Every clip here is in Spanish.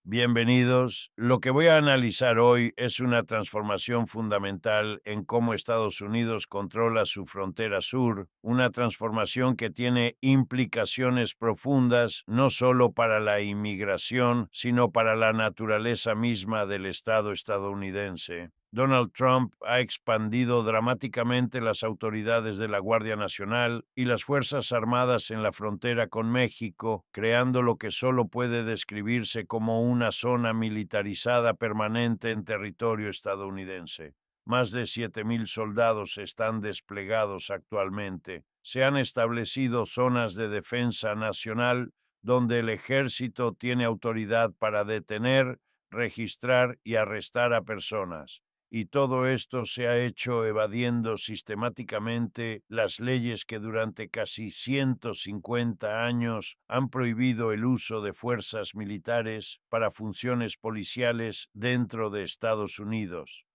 Bienvenidos. Lo que voy a analizar hoy es una transformación fundamental en cómo Estados Unidos controla su frontera sur, una transformación que tiene implicaciones profundas no solo para la inmigración, sino para la naturaleza misma del Estado estadounidense. Donald Trump ha expandido dramáticamente las autoridades de la Guardia Nacional y las Fuerzas Armadas en la frontera con México, creando lo que solo puede describirse como una zona militarizada permanente en territorio estadounidense. Más de 7,000 soldados están desplegados actualmente. Se han establecido zonas de defensa nacional donde el ejército tiene autoridad para detener, registrar y arrestar a personas. Y todo esto se ha hecho evadiendo sistemáticamente las leyes que durante casi 150 años han prohibido el uso de fuerzas militares para funciones policiales dentro de Estados Unidos.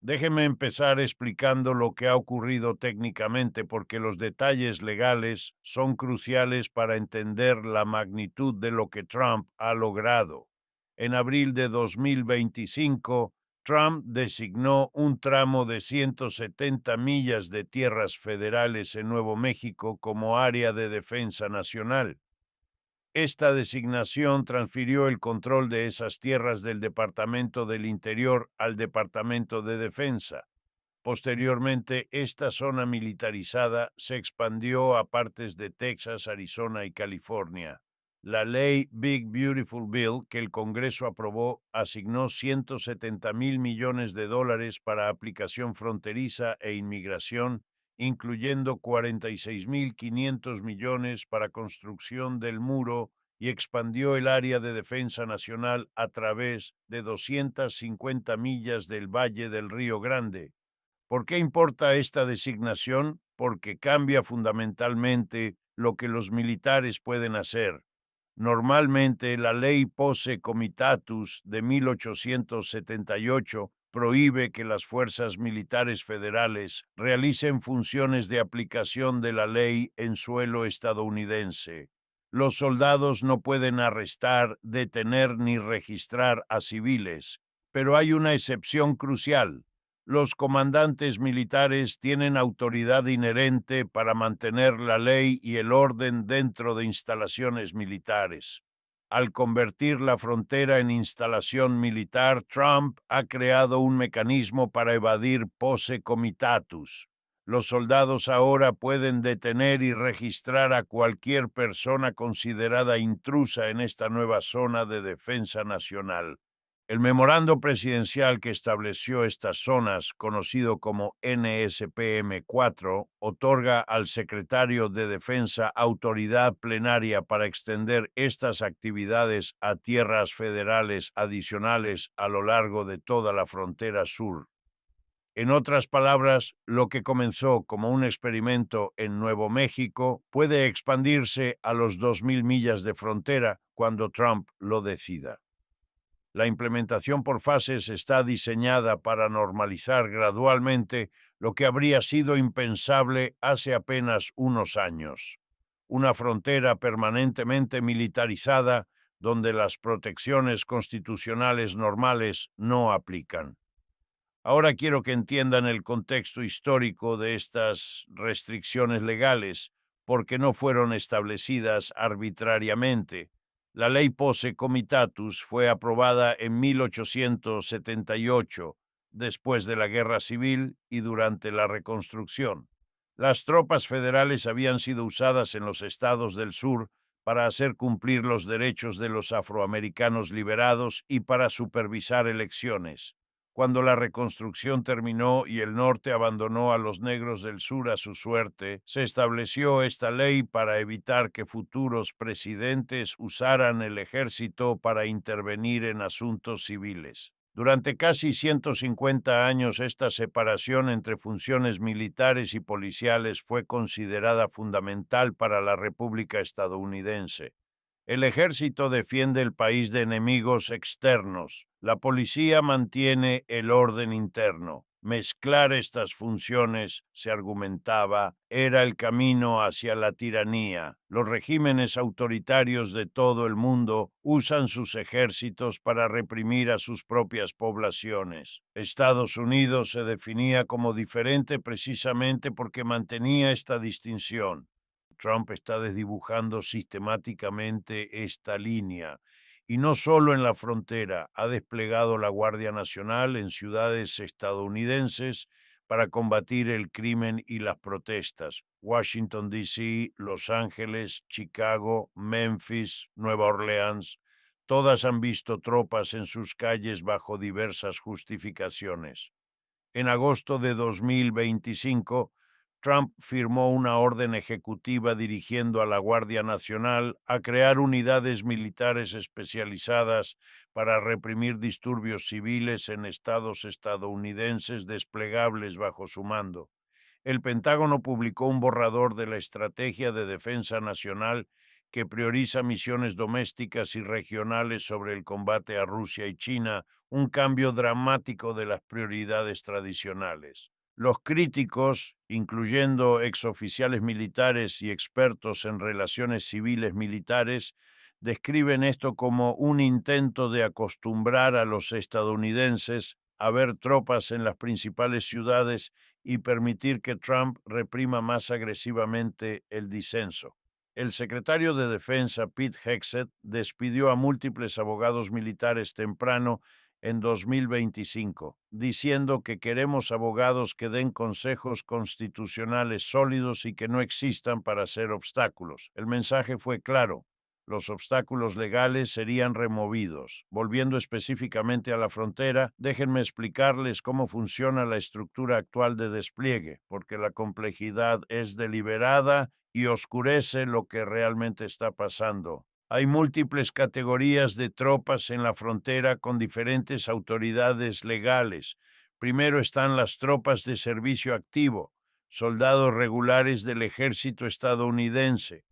Déjeme empezar explicando lo que ha ocurrido técnicamente, porque los detalles legales son cruciales para entender la magnitud de lo que Trump ha logrado. En abril de 2025, Trump designó un tramo de 170 millas de tierras federales en Nuevo México como área de defensa nacional. Esta designación transfirió el control de esas tierras del Departamento del Interior al Departamento de Defensa. Posteriormente, esta zona militarizada se expandió a partes de Texas, Arizona y California. La ley Big Beautiful Bill que el Congreso aprobó asignó $170,000 millones para aplicación fronteriza e inmigración, incluyendo 46,500 millones para construcción del muro, y expandió el área de defensa nacional a través de 250 millas del Valle del Río Grande. ¿Por qué importa esta designación? Porque cambia fundamentalmente lo que los militares pueden hacer. Normalmente, la ley Posse Comitatus de 1878 prohíbe que las fuerzas militares federales realicen funciones de aplicación de la ley en suelo estadounidense. Los soldados no pueden arrestar, detener ni registrar a civiles, pero hay una excepción crucial. Los comandantes militares tienen autoridad inherente para mantener la ley y el orden dentro de instalaciones militares. Al convertir la frontera en instalación militar, Trump ha creado un mecanismo para evadir posse comitatus. Los soldados ahora pueden detener y registrar a cualquier persona considerada intrusa en esta nueva zona de defensa nacional. El memorando presidencial que estableció estas zonas, conocido como NSPM-4, otorga al secretario de Defensa autoridad plenaria para extender estas actividades a tierras federales adicionales a lo largo de toda la frontera sur. En otras palabras, lo que comenzó como un experimento en Nuevo México puede expandirse a los 2,000 millas de frontera cuando Trump lo decida. La implementación por fases está diseñada para normalizar gradualmente lo que habría sido impensable hace apenas unos años. Una frontera permanentemente militarizada donde las protecciones constitucionales normales no aplican. Ahora quiero que entiendan el contexto histórico de estas restricciones legales, porque no fueron establecidas arbitrariamente. La ley Posse Comitatus fue aprobada en 1878, después de la Guerra Civil y durante la Reconstrucción. Las tropas federales habían sido usadas en los estados del sur para hacer cumplir los derechos de los afroamericanos liberados y para supervisar elecciones. Cuando la reconstrucción terminó y el norte abandonó a los negros del sur a su suerte, se estableció esta ley para evitar que futuros presidentes usaran el ejército para intervenir en asuntos civiles. Durante casi 150 años, esta separación entre funciones militares y policiales fue considerada fundamental para la República estadounidense. El ejército defiende el país de enemigos externos. La policía mantiene el orden interno. Mezclar estas funciones, se argumentaba, era el camino hacia la tiranía. Los regímenes autoritarios de todo el mundo usan sus ejércitos para reprimir a sus propias poblaciones. Estados Unidos se definía como diferente precisamente porque mantenía esta distinción. Trump está desdibujando sistemáticamente esta línea. Y no solo en la frontera, ha desplegado la Guardia Nacional en ciudades estadounidenses para combatir el crimen y las protestas. Washington, D.C., Los Ángeles, Chicago, Memphis, Nueva Orleans, todas han visto tropas en sus calles bajo diversas justificaciones. En agosto de 2025, Trump firmó una orden ejecutiva dirigiendo a la Guardia Nacional a crear unidades militares especializadas para reprimir disturbios civiles en estados estadounidenses desplegables bajo su mando. El Pentágono publicó un borrador de la Estrategia de Defensa Nacional que prioriza misiones domésticas y regionales sobre el combate a Rusia y China, un cambio dramático de las prioridades tradicionales. Los críticos, incluyendo exoficiales militares y expertos en relaciones civiles militares, describen esto como un intento de acostumbrar a los estadounidenses a ver tropas en las principales ciudades y permitir que Trump reprima más agresivamente el disenso. El secretario de Defensa, Pete Hegseth, despidió a múltiples abogados militares temprano en 2025, diciendo que queremos abogados que den consejos constitucionales sólidos y que no existan para ser obstáculos. El mensaje fue claro. Los obstáculos legales serían removidos. Volviendo específicamente a la frontera, déjenme explicarles cómo funciona la estructura actual de despliegue, porque la complejidad es deliberada y oscurece lo que realmente está pasando. Hay múltiples categorías de tropas en la frontera con diferentes autoridades legales. Primero están las tropas de servicio activo, soldados regulares del ejército estadounidense.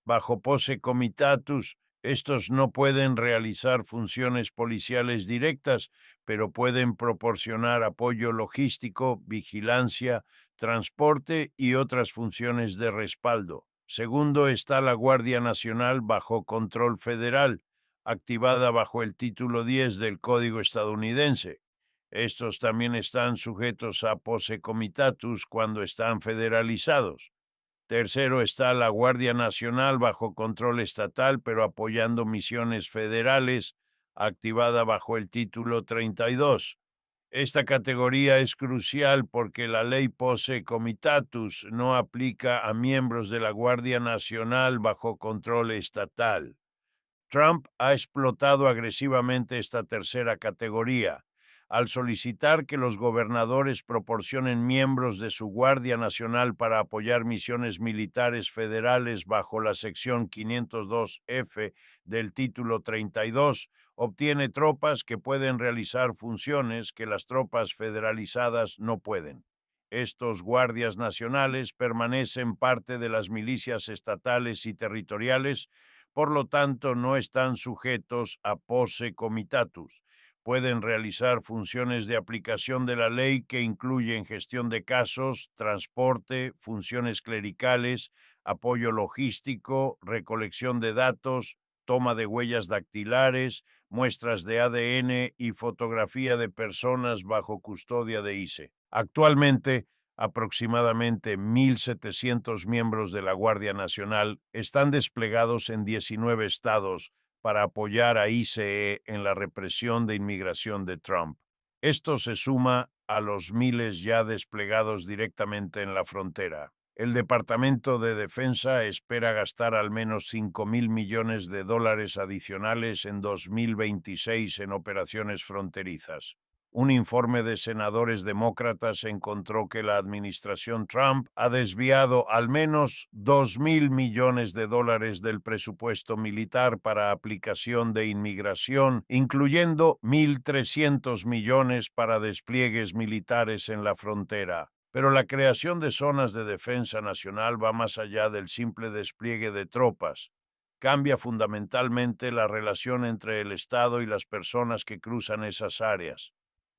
Bajo posse comitatus, estos no pueden realizar funciones policiales directas, pero pueden proporcionar apoyo logístico, vigilancia, transporte y otras funciones de respaldo. Segundo está la Guardia Nacional bajo control federal, activada bajo el título 10 del Código estadounidense. Estos también están sujetos a posse comitatus cuando están federalizados. Tercero está la Guardia Nacional bajo control estatal, pero apoyando misiones federales, activada bajo el título 32. Esta categoría es crucial porque la ley Posse Comitatus no aplica a miembros de la Guardia Nacional bajo control estatal. Trump ha explotado agresivamente esta tercera categoría al solicitar que los gobernadores proporcionen miembros de su Guardia Nacional para apoyar misiones militares federales bajo la sección 502F del título 32, obtiene tropas que pueden realizar funciones que las tropas federalizadas no pueden. Estos guardias nacionales permanecen parte de las milicias estatales y territoriales, por lo tanto no están sujetos a posse comitatus. Pueden realizar funciones de aplicación de la ley que incluyen gestión de casos, transporte, funciones clericales, apoyo logístico, recolección de datos, toma de huellas dactilares, muestras de ADN y fotografía de personas bajo custodia de ICE. Actualmente, aproximadamente 1.700 miembros de la Guardia Nacional están desplegados en 19 estados para apoyar a ICE en la represión de inmigración de Trump. Esto se suma a los miles ya desplegados directamente en la frontera. El Departamento de Defensa espera gastar al menos $5,000 millones adicionales en 2026 en operaciones fronterizas. Un informe de senadores demócratas encontró que la administración Trump ha desviado al menos $2,000 millones del presupuesto militar para aplicación de inmigración, incluyendo 1.300 millones para despliegues militares en la frontera. Pero la creación de zonas de defensa nacional va más allá del simple despliegue de tropas. Cambia fundamentalmente la relación entre el Estado y las personas que cruzan esas áreas.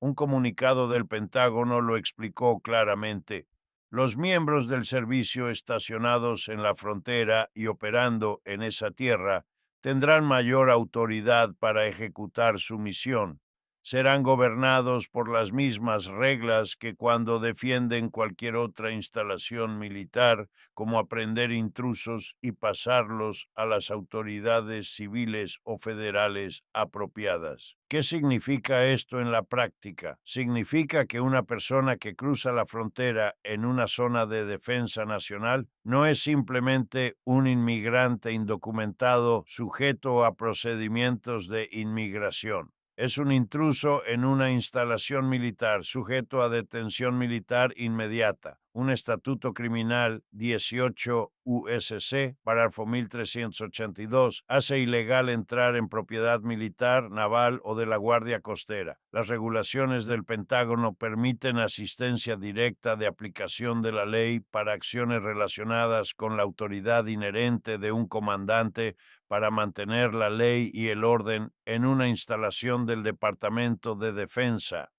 Un comunicado del Pentágono lo explicó claramente. Los miembros del servicio estacionados en la frontera y operando en esa tierra tendrán mayor autoridad para ejecutar su misión. Serán gobernados por las mismas reglas que cuando defienden cualquier otra instalación militar, como aprender intrusos y pasarlos a las autoridades civiles o federales apropiadas. ¿Qué significa esto en la práctica? Significa que una persona que cruza la frontera en una zona de defensa nacional no es simplemente un inmigrante indocumentado sujeto a procedimientos de inmigración. Es un intruso en una instalación militar, sujeto a detención militar inmediata. Un estatuto criminal 18 USC, párrafo 1382, hace ilegal entrar en propiedad militar, naval o de la Guardia Costera. Las regulaciones del Pentágono permiten asistencia directa de aplicación de la ley para acciones relacionadas con la autoridad inherente de un comandante para mantener la ley y el orden en una instalación del Departamento de Defensa.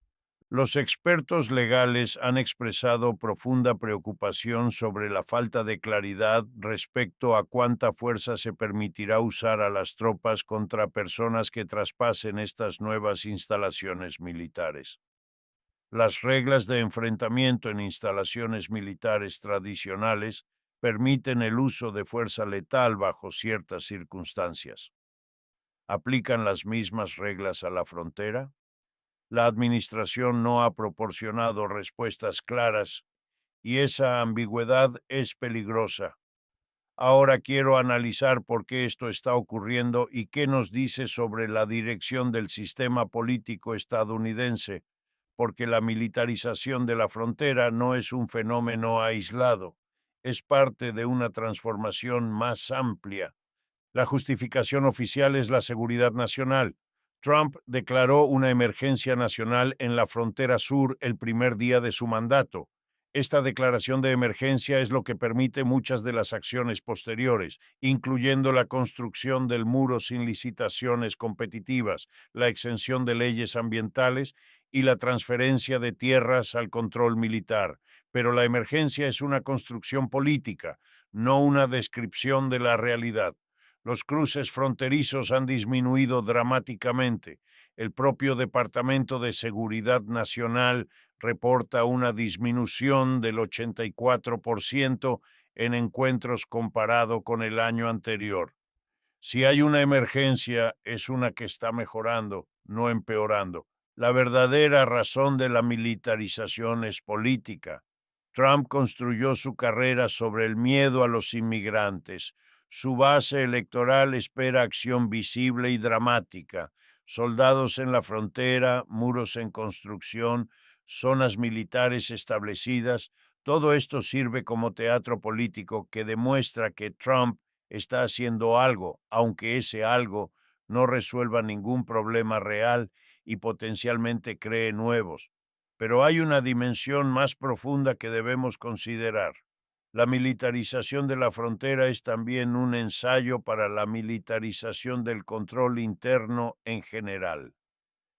Los expertos legales han expresado profunda preocupación sobre la falta de claridad respecto a cuánta fuerza se permitirá usar a las tropas contra personas que traspasen estas nuevas instalaciones militares. Las reglas de enfrentamiento en instalaciones militares tradicionales permiten el uso de fuerza letal bajo ciertas circunstancias. ¿Aplican las mismas reglas a la frontera? La administración no ha proporcionado respuestas claras y esa ambigüedad es peligrosa. Ahora quiero analizar por qué esto está ocurriendo y qué nos dice sobre la dirección del sistema político estadounidense, porque la militarización de la frontera no es un fenómeno aislado, es parte de una transformación más amplia. La justificación oficial es la seguridad nacional. Trump declaró una emergencia nacional en la frontera sur el primer día de su mandato. Esta declaración de emergencia es lo que permite muchas de las acciones posteriores, incluyendo la construcción del muro sin licitaciones competitivas, la exención de leyes ambientales y la transferencia de tierras al control militar. Pero la emergencia es una construcción política, no una descripción de la realidad. Los cruces fronterizos han disminuido dramáticamente. El propio Departamento de Seguridad Nacional reporta una disminución del 84% en encuentros comparado con el año anterior. Si hay una emergencia, es una que está mejorando, no empeorando. La verdadera razón de la militarización es política. Trump construyó su carrera sobre el miedo a los inmigrantes. Su base electoral espera acción visible y dramática. Soldados en la frontera, muros en construcción, zonas militares establecidas. Todo esto sirve como teatro político que demuestra que Trump está haciendo algo, aunque ese algo no resuelva ningún problema real y potencialmente cree nuevos. Pero hay una dimensión más profunda que debemos considerar. La militarización de la frontera es también un ensayo para la militarización del control interno en general.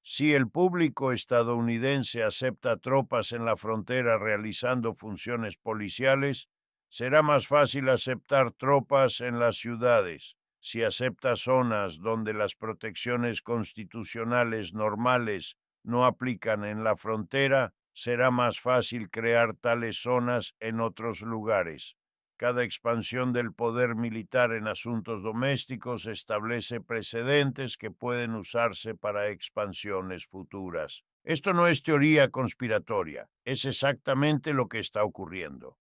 Si el público estadounidense acepta tropas en la frontera realizando funciones policiales, será más fácil aceptar tropas en las ciudades. Si acepta zonas donde las protecciones constitucionales normales no aplican en la frontera, será más fácil crear tales zonas en otros lugares. Cada expansión del poder militar en asuntos domésticos establece precedentes que pueden usarse para expansiones futuras. Esto no es teoría conspiratoria, es exactamente lo que está ocurriendo.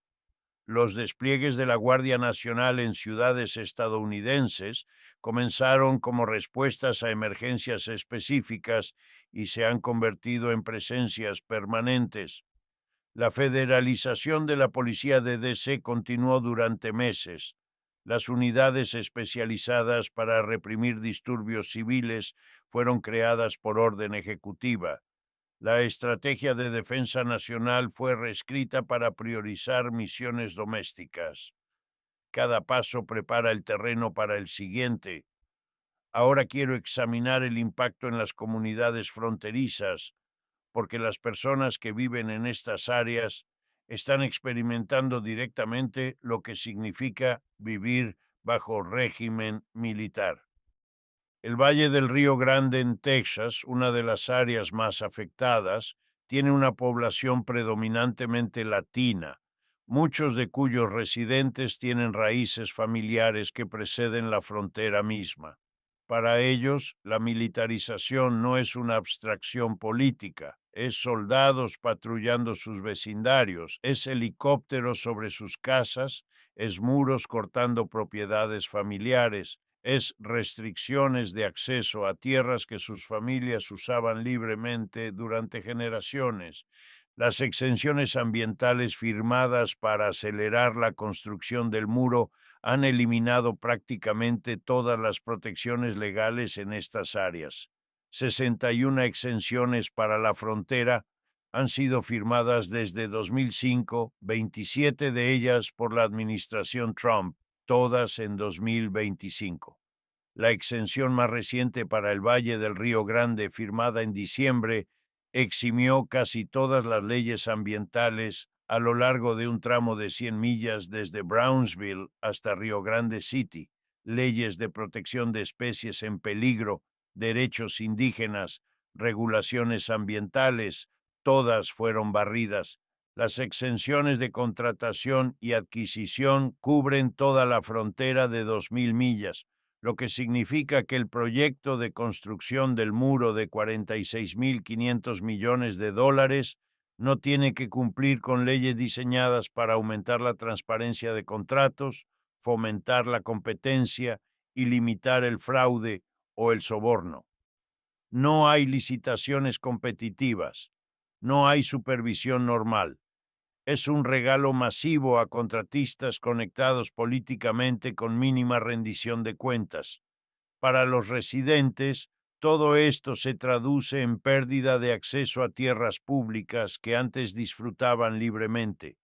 Los despliegues de la Guardia Nacional en ciudades estadounidenses comenzaron como respuestas a emergencias específicas y se han convertido en presencias permanentes. La federalización de la policía de D.C. continuó durante meses. Las unidades especializadas para reprimir disturbios civiles fueron creadas por orden ejecutiva. La estrategia de defensa nacional fue reescrita para priorizar misiones domésticas. Cada paso prepara el terreno para el siguiente. Ahora quiero examinar el impacto en las comunidades fronterizas, porque las personas que viven en estas áreas están experimentando directamente lo que significa vivir bajo régimen militar. El Valle del Río Grande en Texas, una de las áreas más afectadas, tiene una población predominantemente latina, muchos de cuyos residentes tienen raíces familiares que preceden la frontera misma. Para ellos, la militarización no es una abstracción política, es soldados patrullando sus vecindarios, es helicópteros sobre sus casas, es muros cortando propiedades familiares, es restricciones de acceso a tierras que sus familias usaban libremente durante generaciones, las exenciones ambientales firmadas para acelerar la construcción del muro han eliminado prácticamente todas las protecciones legales en estas áreas. 61 exenciones para la frontera han sido firmadas desde 2005, 27 de ellas por la administración Trump, todas en 2025. La exención más reciente para el Valle del Río Grande, firmada en diciembre, eximió casi todas las leyes ambientales a lo largo de un tramo de 100 millas desde Brownsville hasta Rio Grande City, leyes de protección de especies en peligro, derechos indígenas, regulaciones ambientales, todas fueron barridas. Las exenciones de contratación y adquisición cubren toda la frontera de 2.000 millas, lo que significa que el proyecto de construcción del muro de 46.500 millones de dólares no tiene que cumplir con leyes diseñadas para aumentar la transparencia de contratos, fomentar la competencia y limitar el fraude o el soborno. No hay licitaciones competitivas, no hay supervisión normal. Es un regalo masivo a contratistas conectados políticamente con mínima rendición de cuentas. Para los residentes, todo esto se traduce en pérdida de acceso a tierras públicas que antes disfrutaban libremente.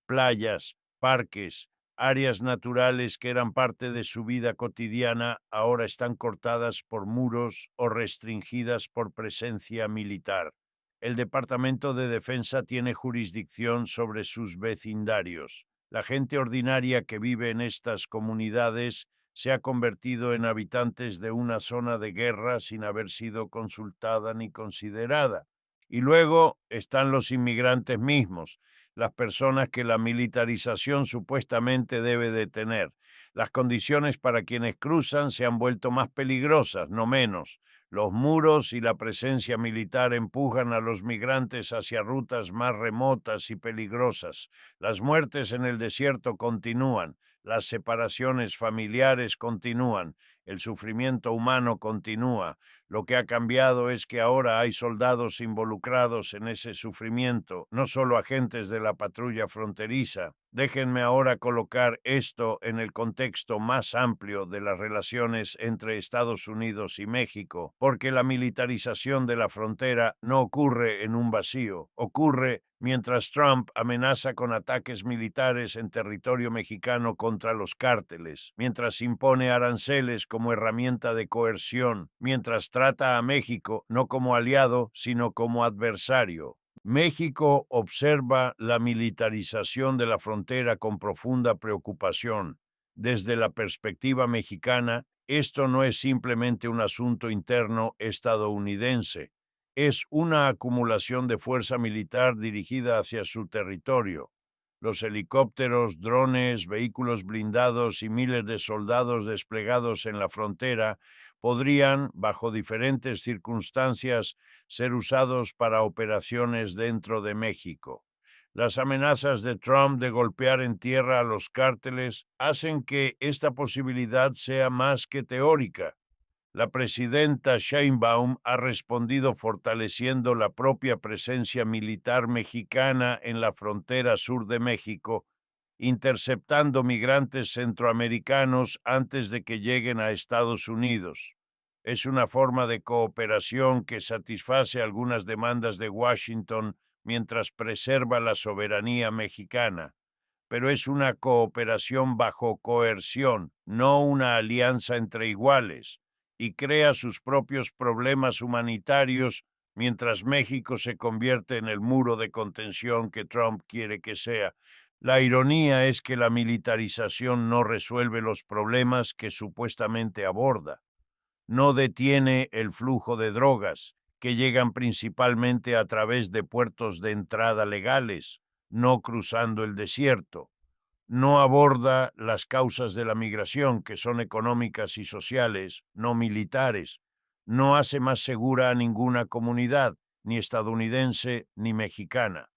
Playas, parques, áreas naturales que eran parte de su vida cotidiana ahora están cortadas por muros o restringidas por presencia militar. El Departamento de Defensa tiene jurisdicción sobre sus vecindarios. La gente ordinaria que vive en estas comunidades se ha convertido en habitantes de una zona de guerra sin haber sido consultada ni considerada. Y luego están los inmigrantes mismos, las personas que la militarización supuestamente debe detener. Las condiciones para quienes cruzan se han vuelto más peligrosas, no menos. Los muros y la presencia militar empujan a los migrantes hacia rutas más remotas y peligrosas. Las muertes en el desierto continúan, las separaciones familiares continúan, el sufrimiento humano continúa. Lo que ha cambiado es que ahora hay soldados involucrados en ese sufrimiento, no solo agentes de la patrulla fronteriza. Déjenme ahora colocar esto en el contexto más amplio de las relaciones entre Estados Unidos y México, porque la militarización de la frontera no ocurre en un vacío, ocurre mientras Trump amenaza con ataques militares en territorio mexicano contra los cárteles, mientras impone aranceles como herramienta de coerción, mientras trata a México no como aliado, sino como adversario. México observa la militarización de la frontera con profunda preocupación. Desde la perspectiva mexicana, esto no es simplemente un asunto interno estadounidense, es una acumulación de fuerza militar dirigida hacia su territorio. Los helicópteros, drones, vehículos blindados y miles de soldados desplegados en la frontera podrían, bajo diferentes circunstancias, ser usados para operaciones dentro de México. Las amenazas de Trump de golpear en tierra a los cárteles hacen que esta posibilidad sea más que teórica. La presidenta Sheinbaum ha respondido fortaleciendo la propia presencia militar mexicana en la frontera sur de México, interceptando migrantes centroamericanos antes de que lleguen a Estados Unidos. Es una forma de cooperación que satisface algunas demandas de Washington mientras preserva la soberanía mexicana, pero es una cooperación bajo coerción, no una alianza entre iguales, y crea sus propios problemas humanitarios mientras México se convierte en el muro de contención que Trump quiere que sea. La ironía es que la militarización no resuelve los problemas que supuestamente aborda. No detiene el flujo de drogas, que llegan principalmente a través de puertos de entrada legales, no cruzando el desierto. No aborda las causas de la migración, que son económicas y sociales, no militares. No hace más segura a ninguna comunidad, ni estadounidense ni mexicana.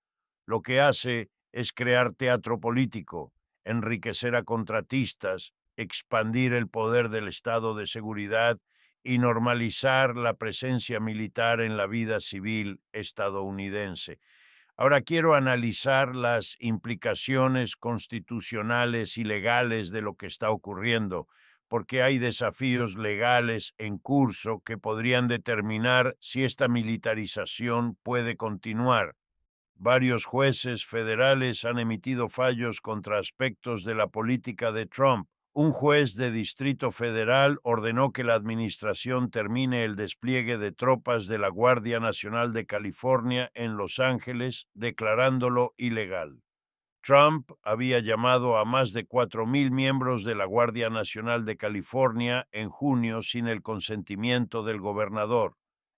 Lo que hace es crear teatro político, enriquecer a contratistas, expandir el poder del Estado de seguridad y normalizar la presencia militar en la vida civil estadounidense. Ahora quiero analizar las implicaciones constitucionales y legales de lo que está ocurriendo, porque hay desafíos legales en curso que podrían determinar si esta militarización puede continuar. Varios jueces federales han emitido fallos contra aspectos de la política de Trump. Un juez de Distrito Federal ordenó que la administración termine el despliegue de tropas de la Guardia Nacional de California en Los Ángeles, declarándolo ilegal. Trump había llamado a más de 4,000 miembros de la Guardia Nacional de California en junio sin el consentimiento del gobernador.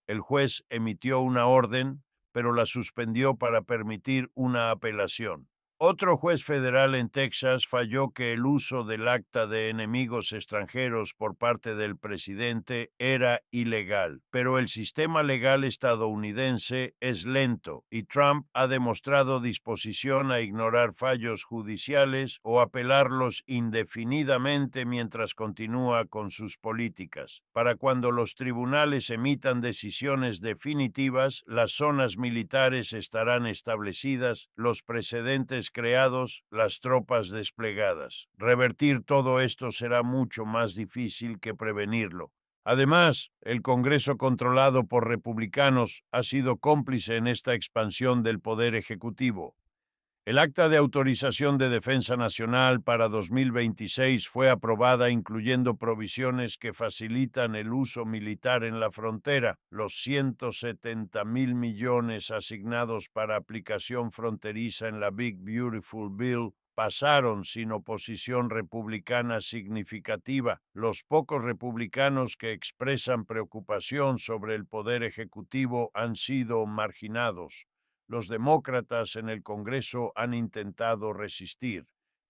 El juez emitió una orden, pero la suspendió para permitir una apelación. Otro juez federal en Texas falló que el uso del acta de enemigos extranjeros por parte del presidente era ilegal, pero el sistema legal estadounidense es lento y Trump ha demostrado disposición a ignorar fallos judiciales o apelarlos indefinidamente mientras continúa con sus políticas. Para cuando los tribunales emitan decisiones definitivas, las zonas militares estarán establecidas, los precedentes creados, las tropas desplegadas. Revertir todo esto será mucho más difícil que prevenirlo. Además, el Congreso controlado por republicanos ha sido cómplice en esta expansión del poder ejecutivo. El Acta de Autorización de Defensa Nacional para 2026 fue aprobada incluyendo provisiones que facilitan el uso militar en la frontera. Los 170,000 millones asignados para aplicación fronteriza en la Big Beautiful Bill pasaron sin oposición republicana significativa. Los pocos republicanos que expresan preocupación sobre el poder ejecutivo han sido marginados. Los demócratas en el Congreso han intentado resistir.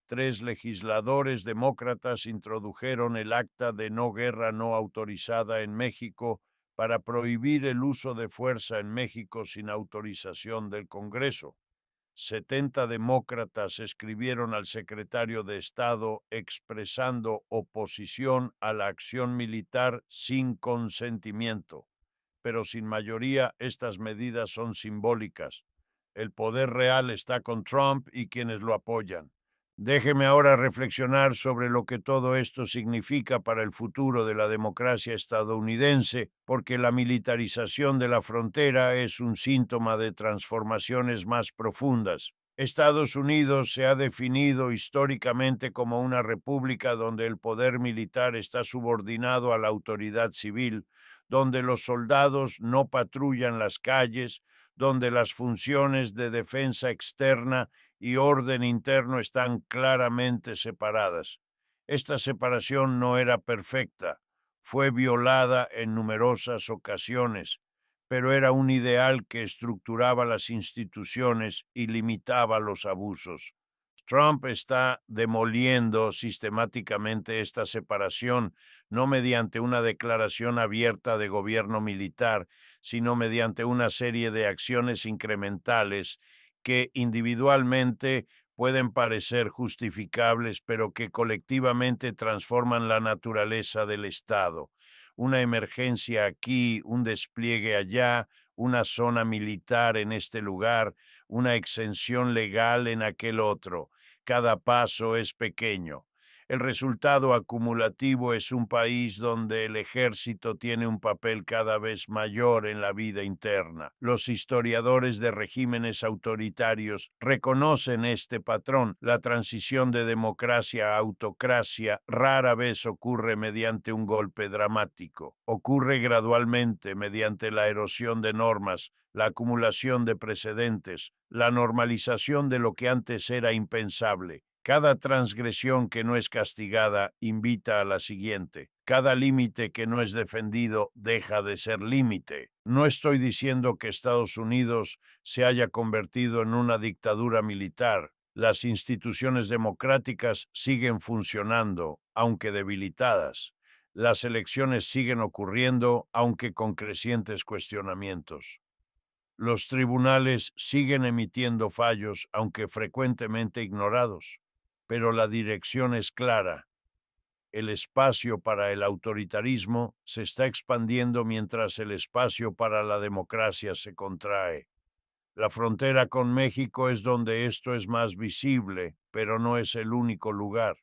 3 legisladores demócratas introdujeron el acta de no guerra no autorizada en México para prohibir el uso de fuerza en México sin autorización del Congreso. 70 demócratas escribieron al secretario de Estado expresando oposición a la acción militar sin consentimiento. Pero sin mayoría, estas medidas son simbólicas. El poder real está con Trump y quienes lo apoyan. Déjeme ahora reflexionar sobre lo que todo esto significa para el futuro de la democracia estadounidense, porque la militarización de la frontera es un síntoma de transformaciones más profundas. Estados Unidos se ha definido históricamente como una república donde el poder militar está subordinado a la autoridad civil, donde los soldados no patrullan las calles, donde las funciones de defensa externa y orden interno están claramente separadas. Esta separación no era perfecta, fue violada en numerosas ocasiones, pero era un ideal que estructuraba las instituciones y limitaba los abusos. Trump está demoliendo sistemáticamente esta separación, no mediante una declaración abierta de gobierno militar, sino mediante una serie de acciones incrementales que individualmente pueden parecer justificables, pero que colectivamente transforman la naturaleza del Estado. Una emergencia aquí, un despliegue allá, una zona militar en este lugar, una exención legal en aquel otro. Cada paso es pequeño. El resultado acumulativo es un país donde el ejército tiene un papel cada vez mayor en la vida interna. Los historiadores de regímenes autoritarios reconocen este patrón. La transición de democracia a autocracia rara vez ocurre mediante un golpe dramático. Ocurre gradualmente mediante la erosión de normas, la acumulación de precedentes, la normalización de lo que antes era impensable. Cada transgresión que no es castigada invita a la siguiente. Cada límite que no es defendido deja de ser límite. No estoy diciendo que Estados Unidos se haya convertido en una dictadura militar. Las instituciones democráticas siguen funcionando, aunque debilitadas. Las elecciones siguen ocurriendo, aunque con crecientes cuestionamientos. Los tribunales siguen emitiendo fallos, aunque frecuentemente ignorados, pero la dirección es clara. El espacio para el autoritarismo se está expandiendo mientras el espacio para la democracia se contrae. La frontera con México es donde esto es más visible, pero no es el único lugar.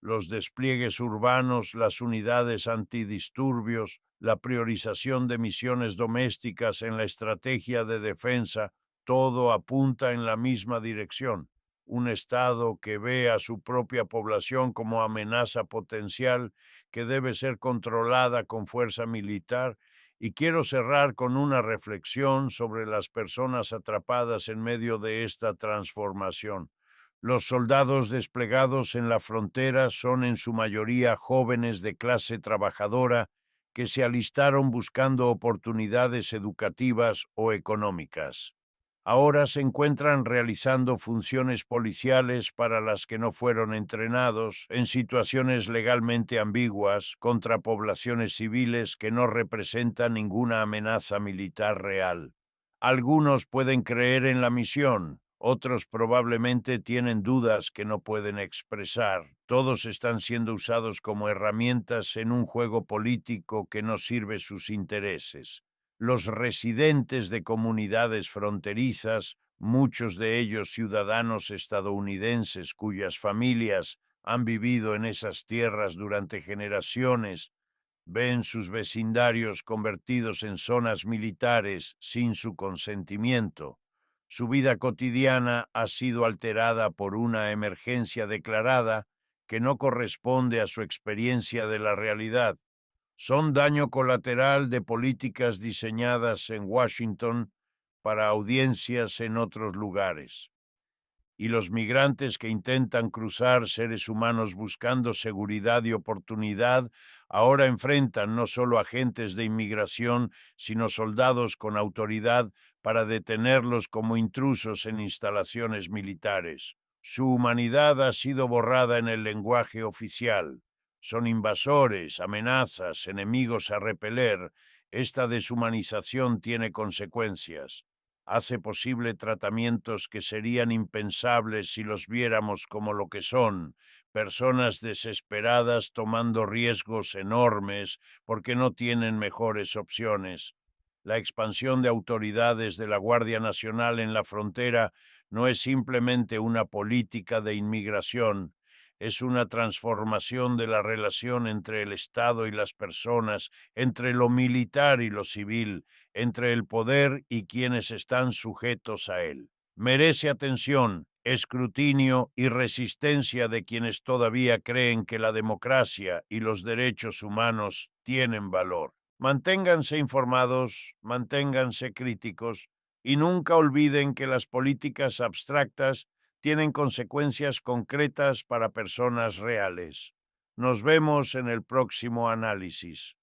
Los despliegues urbanos, las unidades antidisturbios, la priorización de misiones domésticas en la estrategia de defensa, todo apunta en la misma dirección. Un Estado que ve a su propia población como amenaza potencial que debe ser controlada con fuerza militar. Y quiero cerrar con una reflexión sobre las personas atrapadas en medio de esta transformación. Los soldados desplegados en la frontera son en su mayoría jóvenes de clase trabajadora que se alistaron buscando oportunidades educativas o económicas. Ahora se encuentran realizando funciones policiales para las que no fueron entrenados, en situaciones legalmente ambiguas, contra poblaciones civiles que no representan ninguna amenaza militar real. Algunos pueden creer en la misión, otros probablemente tienen dudas que no pueden expresar. Todos están siendo usados como herramientas en un juego político que no sirve sus intereses. Los residentes de comunidades fronterizas, muchos de ellos ciudadanos estadounidenses cuyas familias han vivido en esas tierras durante generaciones, ven sus vecindarios convertidos en zonas militares sin su consentimiento. Su vida cotidiana ha sido alterada por una emergencia declarada que no corresponde a su experiencia de la realidad. Son daño colateral de políticas diseñadas en Washington para audiencias en otros lugares. Y los migrantes que intentan cruzar, seres humanos buscando seguridad y oportunidad, ahora enfrentan no solo agentes de inmigración, sino soldados con autoridad para detenerlos como intrusos en instalaciones militares. Su humanidad ha sido borrada en el lenguaje oficial. Son invasores, amenazas, enemigos a repeler. Esta deshumanización tiene consecuencias. Hace posible tratamientos que serían impensables si los viéramos como lo que son, personas desesperadas tomando riesgos enormes porque no tienen mejores opciones. La expansión de autoridades de la Guardia Nacional en la frontera no es simplemente una política de inmigración, es una transformación de la relación entre el Estado y las personas, entre lo militar y lo civil, entre el poder y quienes están sujetos a él. Merece atención, escrutinio y resistencia de quienes todavía creen que la democracia y los derechos humanos tienen valor. Manténganse informados, manténganse críticos y nunca olviden que las políticas abstractas tienen consecuencias concretas para personas reales. Nos vemos en el próximo análisis.